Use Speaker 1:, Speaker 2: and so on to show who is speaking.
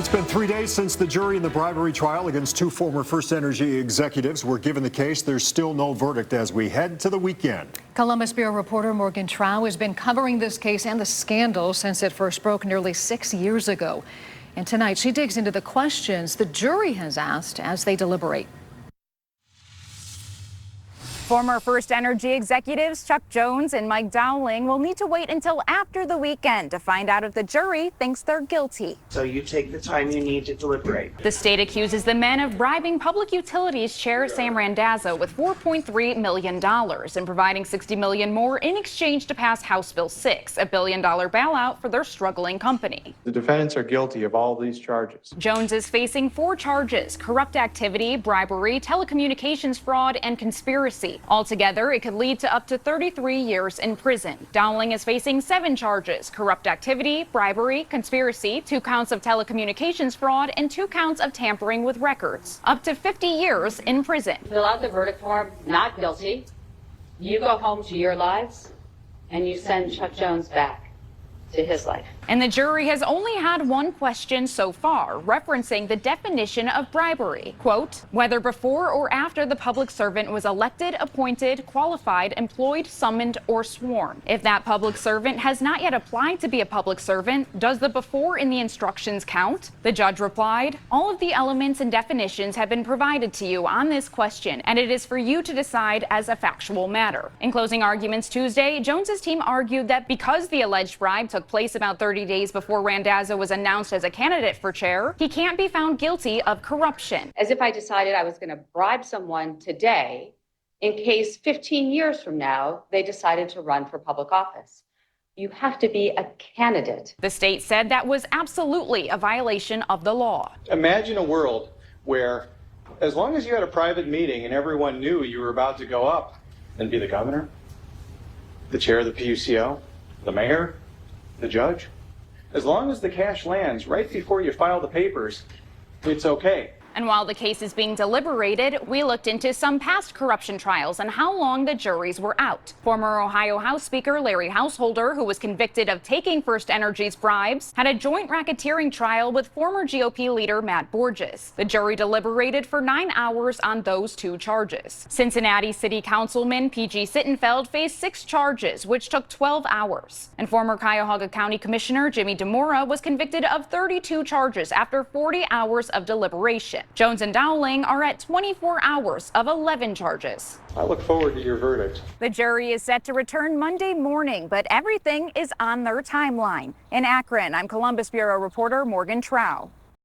Speaker 1: It's been 3 days since the jury in the bribery trial against two former FirstEnergy executives were given the case. There's still no verdict as we head to the weekend.
Speaker 2: Columbus Bureau reporter Morgan Trow has been covering this case and the scandal since it first broke nearly 6 years ago. And tonight she digs into the questions the jury has asked as they deliberate.
Speaker 3: Former FirstEnergy executives Chuck Jones and Mike Dowling will need to wait until after the weekend to find out if the jury thinks they're guilty.
Speaker 4: So you take the time you need to deliberate.
Speaker 3: The state accuses the men of bribing Public Utilities Chair Sam Randazzo with $4.3 million and providing $60 million more in exchange to pass House Bill 6, a $1 billion bailout for their struggling company.
Speaker 5: The defendants are guilty of all these charges.
Speaker 3: Jones is facing 4 charges: corrupt activity, bribery, telecommunications fraud, and conspiracy. Altogether, it could lead to up to 33 years in prison. Dowling is facing 7 charges: corrupt activity, bribery, conspiracy, 2 counts of telecommunications fraud, and 2 counts of tampering with records. Up to 50 years in prison.
Speaker 6: Fill out the verdict form, not guilty. You go home to your lives, and you send Chuck Jones back to his life.
Speaker 3: And the jury has only had one question so far, referencing the definition of bribery. Quote, whether before or after the public servant was elected, appointed, qualified, employed, summoned, or sworn. If that public servant has not yet applied to be a public servant, does the before in the instructions count? The judge replied, all of the elements and definitions have been provided to you on this question, and it is for you to decide as a factual matter. In closing arguments Tuesday, Jones's team argued that because the alleged bribe took place about 30 days before Randazzo was announced as a candidate for chair, he can't be found guilty of corruption.
Speaker 6: As if I decided I was going to bribe someone today in case 15 years from now they decided to run for public office. You have to be a candidate.
Speaker 3: The state said that was absolutely a violation of the law.
Speaker 5: Imagine a world where, as long as you had a private meeting and everyone knew you were about to go up and be the governor, the chair of the PUCO, the mayor, the judge, as long as the cash lands right before you file the papers, it's okay.
Speaker 3: And while the case is being deliberated, we looked into some past corruption trials and how long the juries were out. Former Ohio House Speaker Larry Householder, who was convicted of taking FirstEnergy's bribes, had a joint racketeering trial with former GOP leader Matt Borges. The jury deliberated for 9 hours on those 2 charges. Cincinnati City Councilman P.G. Sittenfeld faced 6 charges, which took 12 hours. And former Cuyahoga County Commissioner Jimmy DeMora was convicted of 32 charges after 40 hours of deliberation. Jones and Dowling are at 24 hours of 11 charges.
Speaker 5: I look forward to your verdict.
Speaker 3: The jury is set to return Monday morning, but everything is on their timeline. In Akron, I'm Columbus Bureau reporter Morgan Trow.